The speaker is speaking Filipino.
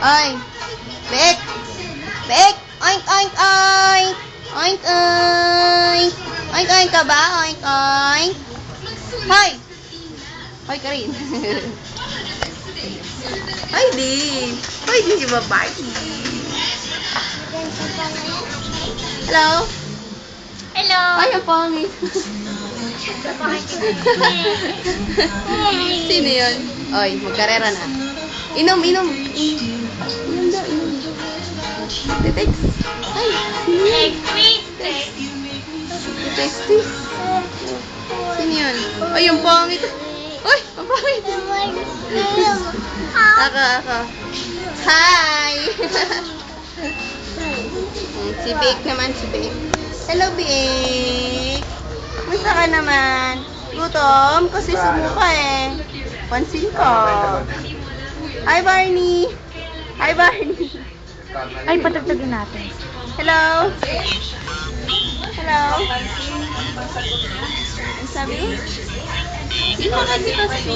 Oy. Bek. Bek. Oink, oink, oink. Oink, oink. Oink, oink ka ba? Oink, oink. Hoy. Hoy ka rin. Hoy, di. Hoy, di si babae. Hello? Hello. Ay, ang pangit. Sino yun? Oy, magkarera na. Inom, inom. Inom daw, inom. Tetex. Ay, sino yun? Tetex, tetex. Sino yun? Ay, ang pangit. Ay, ang pangit. Ako. Hi! Si Bake naman, si Bake. Hello, Bake. Musta ka naman? Gutom? Kasi subo ka eh. Pansin ko. Hi, Barney. Hi, Barney. Ay, patagtagin natin. Hello? Hello? Ang sabi mo? Sino kasi kasi?